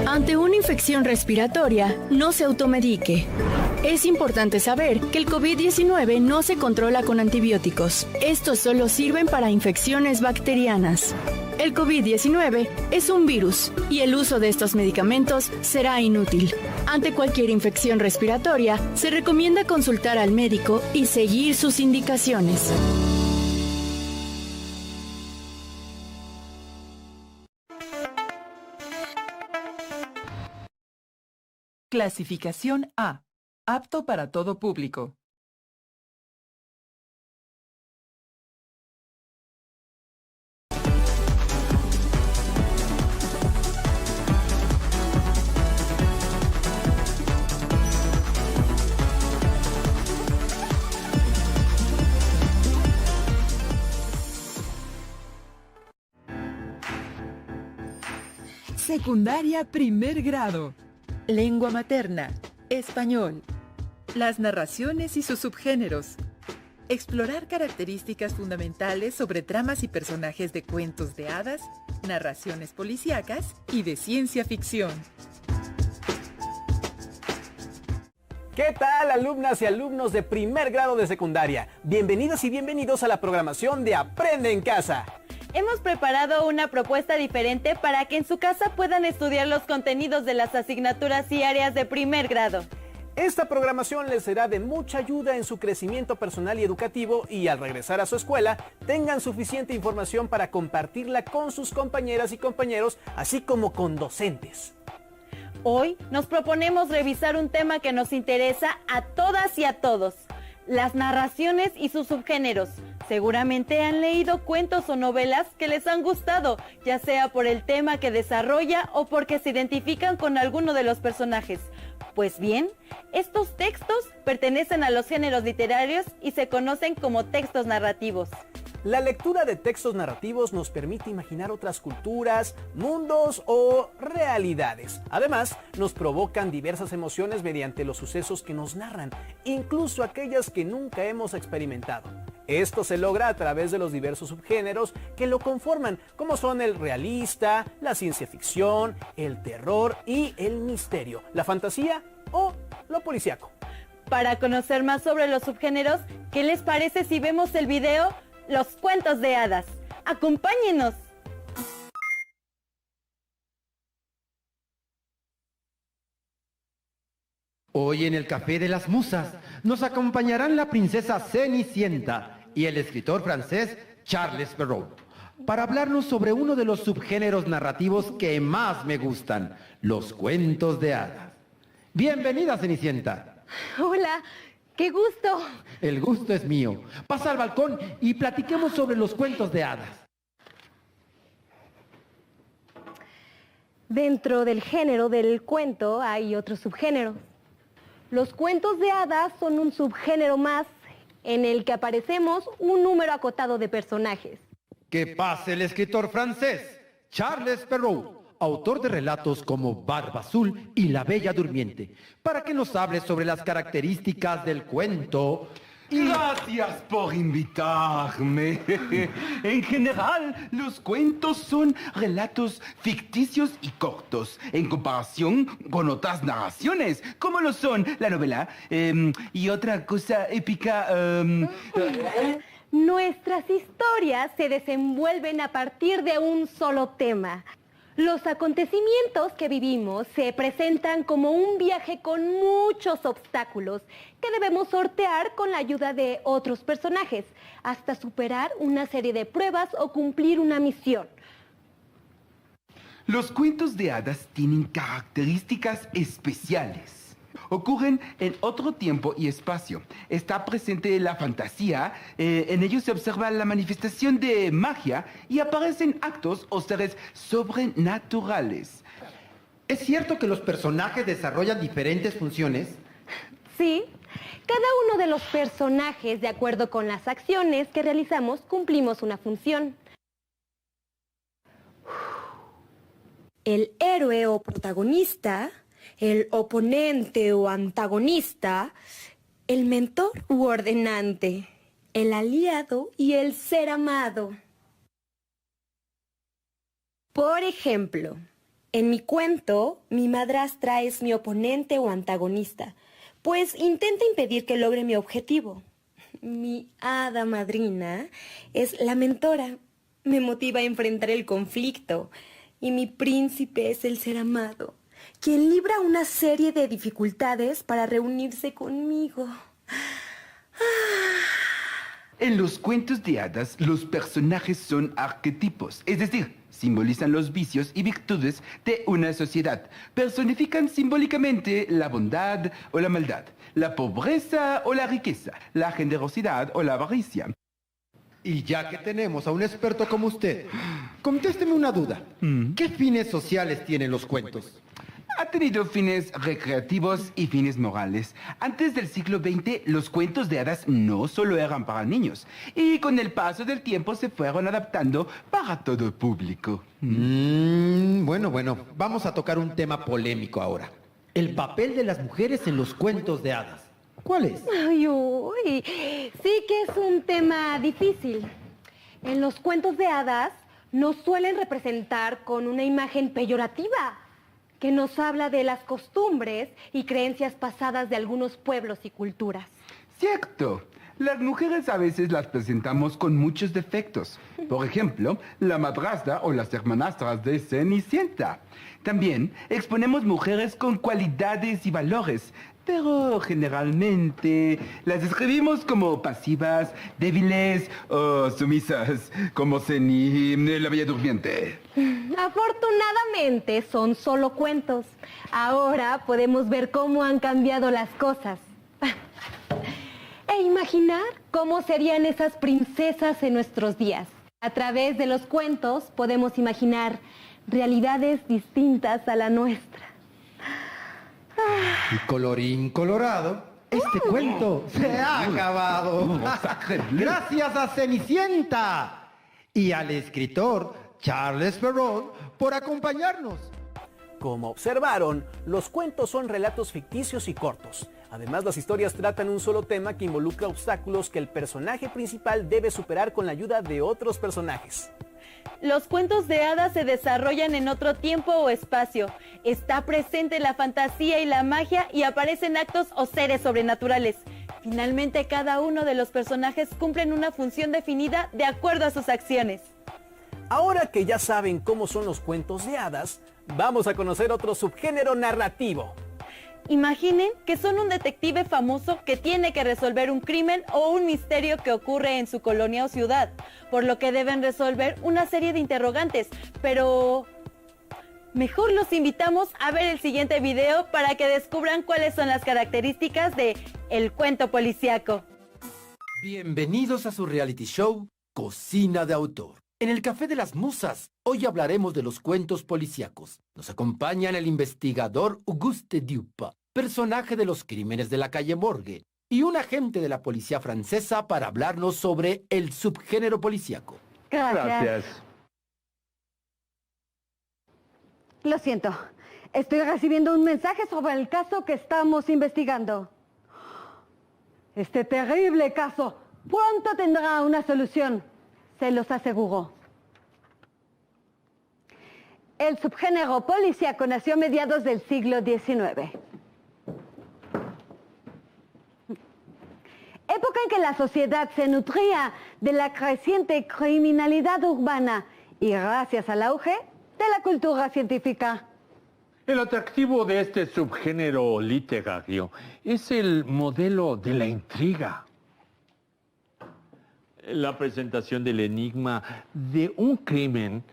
Ante una infección respiratoria, no se automedique. Es importante saber que el COVID-19 no se controla con antibióticos. Estos solo sirven para infecciones bacterianas. El COVID-19 es un virus y el uso de estos medicamentos será inútil. Ante cualquier infección respiratoria, se recomienda consultar al médico y seguir sus indicaciones. Clasificación A. Apto para todo público. Secundaria primer grado. Lengua materna. Español. Las narraciones y sus subgéneros. Explorar características fundamentales sobre tramas y personajes de cuentos de hadas, narraciones policíacas y de ciencia ficción. ¿Qué tal, alumnas y alumnos de primer grado de secundaria? Bienvenidas y bienvenidos a la programación de Aprende en Casa. Hemos preparado una propuesta diferente para que en su casa puedan estudiar los contenidos de las asignaturas y áreas de primer grado. Esta programación les será de mucha ayuda en su crecimiento personal y educativo y al regresar a su escuela tengan suficiente información para compartirla con sus compañeras y compañeros, así como con docentes. Hoy nos proponemos revisar un tema que nos interesa a todas y a todos: las narraciones y sus subgéneros. Seguramente han leído cuentos o novelas que les han gustado, ya sea por el tema que desarrolla o porque se identifican con alguno de los personajes. Pues bien, estos textos pertenecen a los géneros literarios y se conocen como textos narrativos. La lectura de textos narrativos nos permite imaginar otras culturas, mundos o realidades. Además, nos provocan diversas emociones mediante los sucesos que nos narran, incluso aquellas que nunca hemos experimentado. Esto se logra a través de los diversos subgéneros que lo conforman, como son el realista, la ciencia ficción, el terror y el misterio, la fantasía o lo policíaco. Para conocer más sobre los subgéneros, ¿qué les parece si vemos el video Los cuentos de hadas? ¡Acompáñenos! Hoy en el Café de las Musas nos acompañarán la princesa Cenicienta y el escritor francés Charles Perrault para hablarnos sobre uno de los subgéneros narrativos que más me gustan, los cuentos de hadas. Bienvenida, Cenicienta. Hola, qué gusto. El gusto es mío. Pasa al balcón y platiquemos sobre los cuentos de hadas. Dentro del género del cuento hay otro subgénero. Los cuentos de hadas son un subgénero más en el que aparecemos un número acotado de personajes. Que pase el escritor francés Charles Perrault, autor de relatos como Barba Azul y La Bella Durmiente, para que nos hable sobre las características del cuento. Gracias por invitarme. En general, los cuentos son relatos ficticios y cortos, en comparación con otras narraciones, como lo son la novela y otra cosa épica. Nuestras historias se desenvuelven a partir de un solo tema. Los acontecimientos que vivimos se presentan como un viaje con muchos obstáculos que debemos sortear con la ayuda de otros personajes, hasta superar una serie de pruebas o cumplir una misión. Los cuentos de hadas tienen características especiales. Ocurren en otro tiempo y espacio. Está presente la fantasía, en ellos se observa la manifestación de magia y aparecen actos o seres sobrenaturales. ¿Es cierto que los personajes desarrollan diferentes funciones? Sí, cada uno de los personajes, de acuerdo con las acciones que realizamos, cumplimos una función. El héroe o protagonista, el oponente o antagonista, el mentor u ordenante, el aliado y el ser amado. Por ejemplo, En mi cuento, mi madrastra es mi oponente o antagonista, pues intenta impedir que logre mi objetivo. Mi hada madrina es la mentora, me motiva a enfrentar el conflicto, y mi príncipe es el ser amado, quien libra una serie de dificultades para reunirse conmigo. En los cuentos de hadas, los personajes son arquetipos, es decir, simbolizan los vicios y virtudes de una sociedad. Personifican simbólicamente la bondad o la maldad, la pobreza o la riqueza, la generosidad o la avaricia. Y ya que tenemos a un experto como usted, contésteme una duda. ¿Qué fines sociales tienen los cuentos? Ha tenido fines recreativos y fines morales. Antes del siglo XX, los cuentos de hadas no solo eran para niños, y con el paso del tiempo se fueron adaptando para todo público. Bueno, vamos a tocar un tema polémico ahora. El papel de las mujeres en los cuentos de hadas. ¿Cuál es? Ay, uy, sí que es un tema difícil. En los cuentos de hadas nos suelen representar con una imagen peyorativa, que nos habla de las costumbres y creencias pasadas de algunos pueblos y culturas. Cierto. Las mujeres a veces las presentamos con muchos defectos. Por ejemplo, la madrastra o las hermanastras de Cenicienta. También exponemos mujeres con cualidades y valores, pero generalmente las describimos como pasivas, débiles o sumisas, como Ceni, la Bella Durmiente. Afortunadamente son solo cuentos. Ahora podemos ver cómo han cambiado las cosas. E imaginar cómo serían esas princesas en nuestros días. A través de los cuentos podemos imaginar realidades distintas a la nuestra. Y colorín colorado, este cuento se ha acabado. Gracias a Cenicienta y al escritor Charles Perrault por acompañarnos. Como observaron, los cuentos son relatos ficticios y cortos. Además, las historias tratan un solo tema que involucra obstáculos que el personaje principal debe superar con la ayuda de otros personajes. Los cuentos de hadas se desarrollan en otro tiempo o espacio. Está presente la fantasía y la magia y aparecen actos o seres sobrenaturales. Finalmente, cada uno de los personajes cumplen una función definida de acuerdo a sus acciones. Ahora que ya saben cómo son los cuentos de hadas, vamos a conocer otro subgénero narrativo. Imaginen que son un detective famoso que tiene que resolver un crimen o un misterio que ocurre en su colonia o ciudad, por lo que deben resolver una serie de interrogantes, pero mejor los invitamos a ver el siguiente video para que descubran cuáles son las características de el cuento policíaco. Bienvenidos a su reality show, Cocina de Autor. En el Café de las Musas, hoy hablaremos de los cuentos policíacos. Nos acompañan el investigador Auguste Dupin, personaje de los crímenes de la calle Morgue, y un agente de la policía francesa para hablarnos sobre el subgénero policíaco. Gracias. Lo siento, estoy recibiendo un mensaje sobre el caso que estamos investigando. Este terrible caso pronto tendrá una solución. Se los aseguro. El subgénero policíaco nació a mediados del siglo XIX. Época en que la sociedad se nutría de la creciente criminalidad urbana y gracias al auge de la cultura científica. El atractivo de este subgénero literario es el modelo de la intriga. La presentación del enigma de un crimen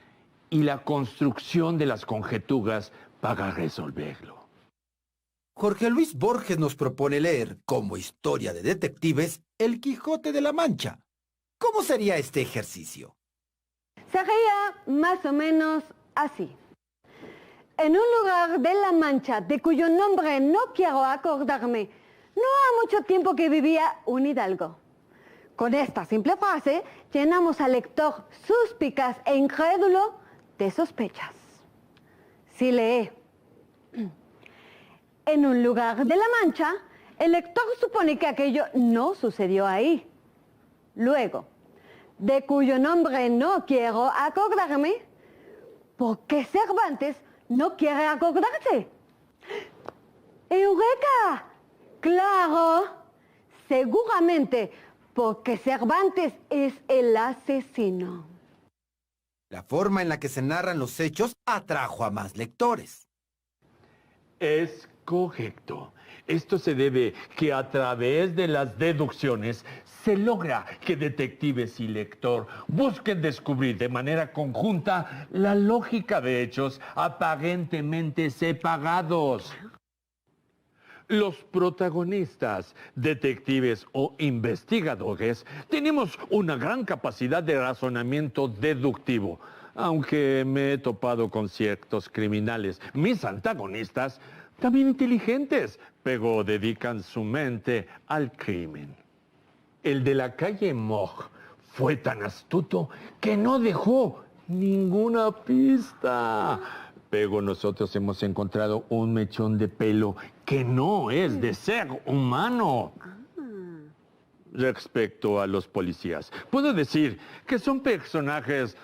y la construcción de las conjeturas para resolverlo. Jorge Luis Borges nos propone leer, como historia de detectives, El Quijote de la Mancha. ¿Cómo sería este ejercicio? Sería más o menos así. En un lugar de La Mancha, de cuyo nombre no quiero acordarme, no ha mucho tiempo que vivía un hidalgo. Con esta simple frase, llenamos al lector suspicaz e incrédulo de sospechas. Si lee, en un lugar de La Mancha, el lector supone que aquello no sucedió ahí. Luego, de cuyo nombre no quiero acordarme, ¿por qué Cervantes ¿No quiere acordarse? ¡Eureka! ¡Claro! Seguramente, porque Cervantes es el asesino. La forma en la que se narran los hechos atrajo a más lectores. Es correcto. Esto se debe que a través de las deducciones se logra que detectives y lector busquen descubrir de manera conjunta la lógica de hechos aparentemente separados. Los protagonistas, detectives o investigadores, tenemos una gran capacidad de razonamiento deductivo. Aunque me he topado con ciertos criminales, mis antagonistas, también inteligentes, pero dedican su mente al crimen. El de la calle Morgue fue tan astuto que no dejó ninguna pista. Pero nosotros hemos encontrado un mechón de pelo que no es de ser humano. Respecto a los policías, puedo decir que son personajes,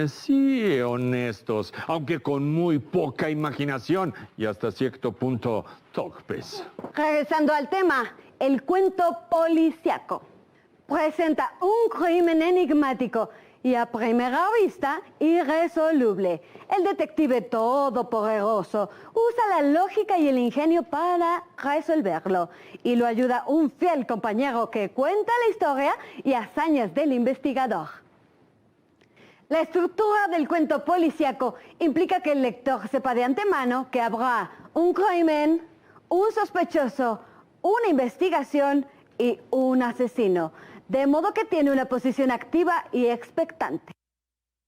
sí, honestos, aunque con muy poca imaginación y hasta cierto punto torpes. Regresando al tema, el cuento policíaco presenta un crimen enigmático y a primera vista irresoluble. El detective todopoderoso usa la lógica y el ingenio para resolverlo y lo ayuda un fiel compañero que cuenta la historia y hazañas del investigador. La estructura del cuento policíaco implica que el lector sepa de antemano que habrá un crimen, un sospechoso, una investigación y un asesino, de modo que tiene una posición activa y expectante.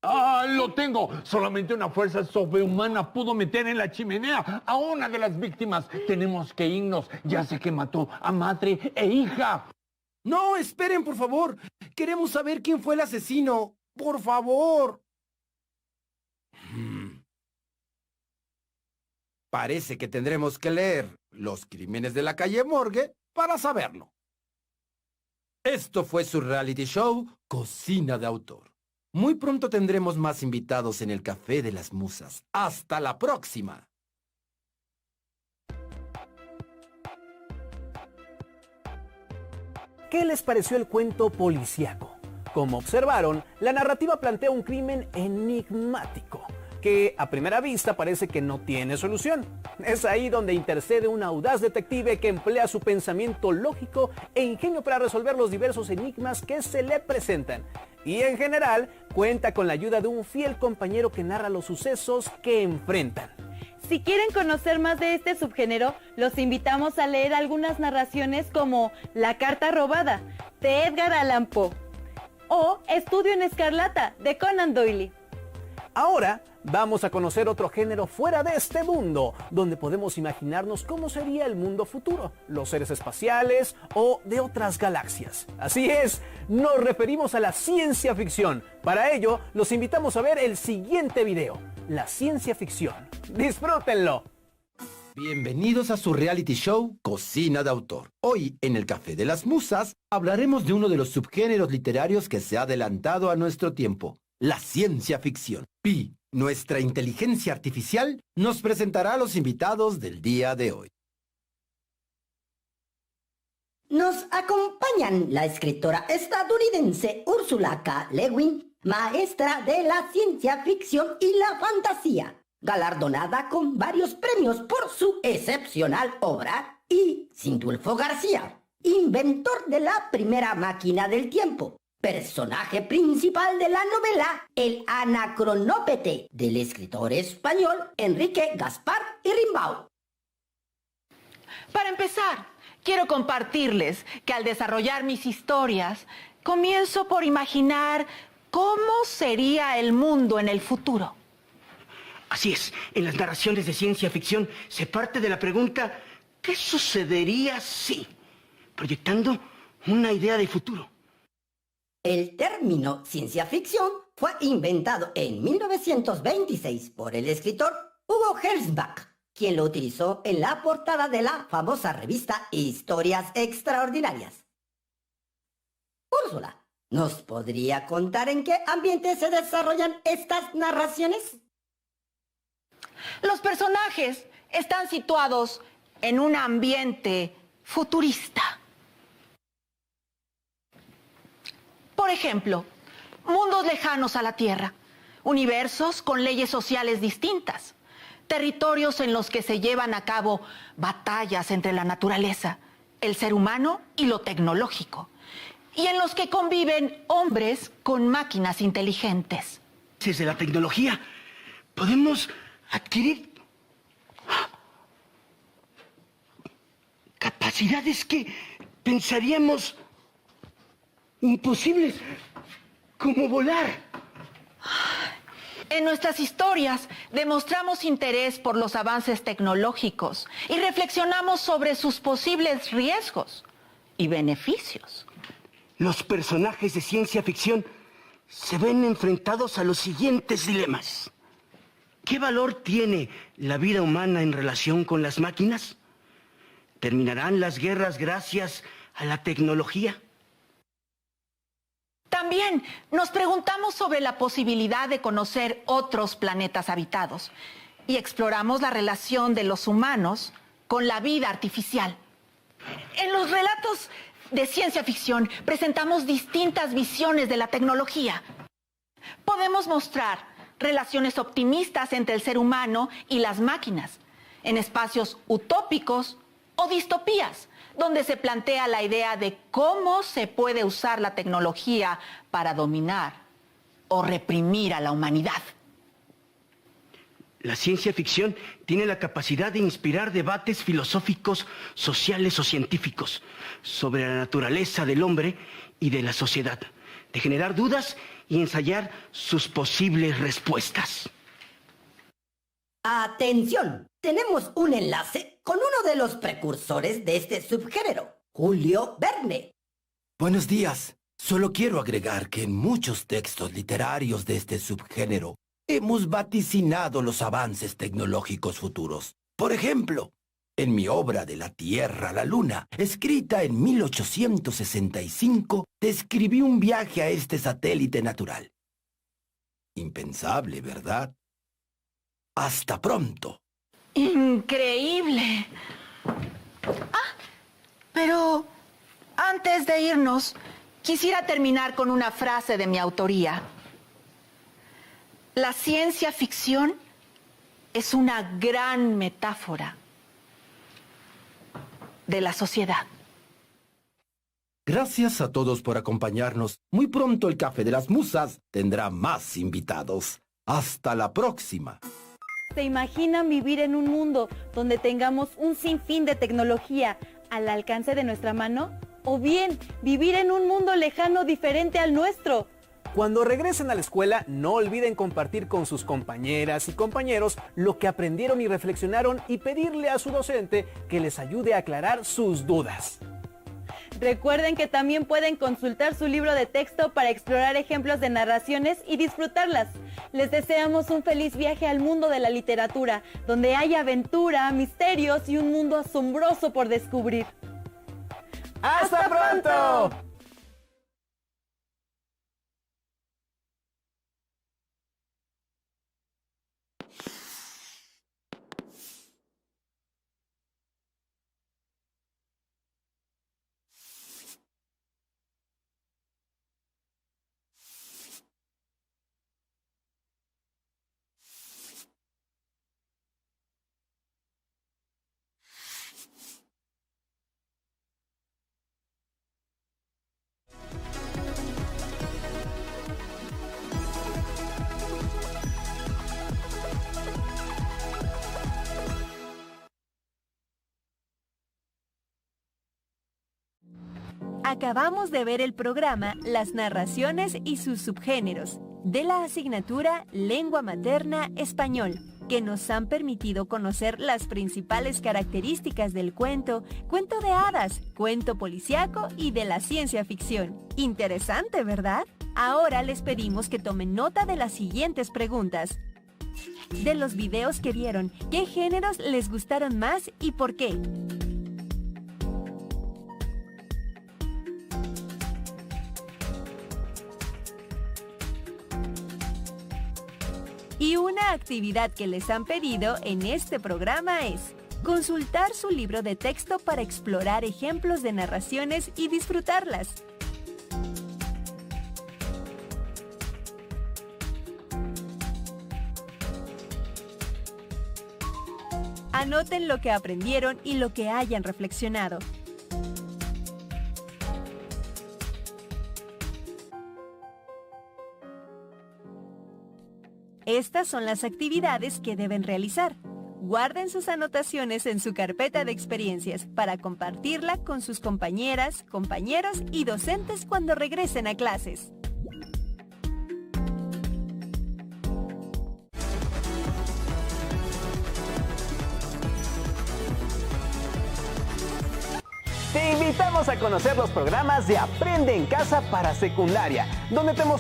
¡Ah, lo tengo! Solamente una fuerza sobrehumana pudo meter en la chimenea a una de las víctimas. Tenemos que irnos. Ya sé que mató a madre e hija. No, esperen, por favor. Queremos saber quién fue el asesino. Por favor. Parece que tendremos que leer Los crímenes de la calle Morgue para saberlo. Esto fue su reality show, Cocina de Autor. Muy pronto tendremos más invitados en el Café de las Musas. ¡Hasta la próxima! ¿Qué les pareció el cuento policíaco? Como observaron, la narrativa plantea un crimen enigmático, que a primera vista parece que no tiene solución. Es ahí donde intercede un audaz detective que emplea su pensamiento lógico e ingenio para resolver los diversos enigmas que se le presentan. Y en general, cuenta con la ayuda de un fiel compañero que narra los sucesos que enfrentan. Si quieren conocer más de este subgénero, los invitamos a leer algunas narraciones como La carta robada, de Edgar Allan Poe, o Estudio en Escarlata, de Conan Doyle. Ahora vamos a conocer otro género fuera de este mundo, donde podemos imaginarnos cómo sería el mundo futuro, los seres espaciales o de otras galaxias. Así es, nos referimos a la ciencia ficción. Para ello, los invitamos a ver el siguiente video, la ciencia ficción. ¡Disfrútenlo! Bienvenidos a su reality show Cocina de Autor. Hoy, en el Café de las Musas, hablaremos de uno de los subgéneros literarios que se ha adelantado a nuestro tiempo, la ciencia ficción. Pi, nuestra inteligencia artificial, nos presentará a los invitados del día de hoy. Nos acompañan la escritora estadounidense Ursula K. Le Guin, maestra de la ciencia ficción y la fantasía, galardonada con varios premios por su excepcional obra, y Sindulfo García, inventor de la primera máquina del tiempo, personaje principal de la novela El Anacronópete, del escritor español Enrique Gaspar y Rimbaud. Para empezar, quiero compartirles que al desarrollar mis historias, comienzo por imaginar cómo sería el mundo en el futuro. Así es, en las narraciones de ciencia ficción se parte de la pregunta ¿qué sucedería si? Proyectando una idea de futuro. El término ciencia ficción fue inventado en 1926 por el escritor Hugo Gernsback, quien lo utilizó en la portada de la famosa revista Historias Extraordinarias. Úrsula, ¿nos podría contar en qué ambiente se desarrollan estas narraciones? Los personajes están situados en un ambiente futurista. Por ejemplo, mundos lejanos a la Tierra, universos con leyes sociales distintas, territorios en los que se llevan a cabo batallas entre la naturaleza, el ser humano y lo tecnológico, y en los que conviven hombres con máquinas inteligentes. Desde la tecnología podemos adquirir capacidades que pensaríamos imposibles, como volar. En nuestras historias demostramos interés por los avances tecnológicos y reflexionamos sobre sus posibles riesgos y beneficios. Los personajes de ciencia ficción se ven enfrentados a los siguientes dilemas. ¿Qué valor tiene la vida humana en relación con las máquinas? ¿Terminarán las guerras gracias a la tecnología? También nos preguntamos sobre la posibilidad de conocer otros planetas habitados y exploramos la relación de los humanos con la vida artificial. En los relatos de ciencia ficción presentamos distintas visiones de la tecnología. Podemos mostrar relaciones optimistas entre el ser humano y las máquinas, en espacios utópicos o distopías, donde se plantea la idea de cómo se puede usar la tecnología para dominar o reprimir a la humanidad. La ciencia ficción tiene la capacidad de inspirar debates filosóficos, sociales o científicos sobre la naturaleza del hombre y de la sociedad, de generar dudas y ensayar sus posibles respuestas. Atención, tenemos un enlace con uno de los precursores de este subgénero, Julio Verne. Buenos días. Solo quiero agregar que en muchos textos literarios de este subgénero hemos vaticinado los avances tecnológicos futuros. Por ejemplo, en mi obra De la Tierra a la Luna, escrita en 1865, describí un viaje a este satélite natural. Impensable, ¿verdad? ¡Hasta pronto! ¡Increíble! Pero antes de irnos, quisiera terminar con una frase de mi autoría. La ciencia ficción es una gran metáfora de la sociedad. Gracias a todos por acompañarnos. Muy pronto el Café de las Musas tendrá más invitados. ¡Hasta la próxima! ¿Se imaginan vivir en un mundo donde tengamos un sinfín de tecnología al alcance de nuestra mano? ¿O bien vivir en un mundo lejano diferente al nuestro? Cuando regresen a la escuela, no olviden compartir con sus compañeras y compañeros lo que aprendieron y reflexionaron y pedirle a su docente que les ayude a aclarar sus dudas. Recuerden que también pueden consultar su libro de texto para explorar ejemplos de narraciones y disfrutarlas. Les deseamos un feliz viaje al mundo de la literatura, donde hay aventura, misterios y un mundo asombroso por descubrir. ¡Hasta pronto! Acabamos de ver el programa Las narraciones y sus subgéneros de la asignatura Lengua Materna Español, que nos han permitido conocer las principales características del cuento, cuento de hadas, cuento policíaco y de la ciencia ficción. Interesante, ¿verdad? Ahora les pedimos que tomen nota de las siguientes preguntas. De los videos que vieron, ¿qué géneros les gustaron más y por qué? Y Una actividad que les han pedido en este programa es consultar su libro de texto para explorar ejemplos de narraciones y disfrutarlas. Anoten lo que aprendieron y lo que hayan reflexionado. Estas son las actividades que deben realizar. Guarden sus anotaciones en su carpeta de experiencias para compartirla con sus compañeras, compañeros y docentes cuando regresen a clases. Te invitamos a conocer los programas de Aprende en Casa para secundaria, donde te mostramos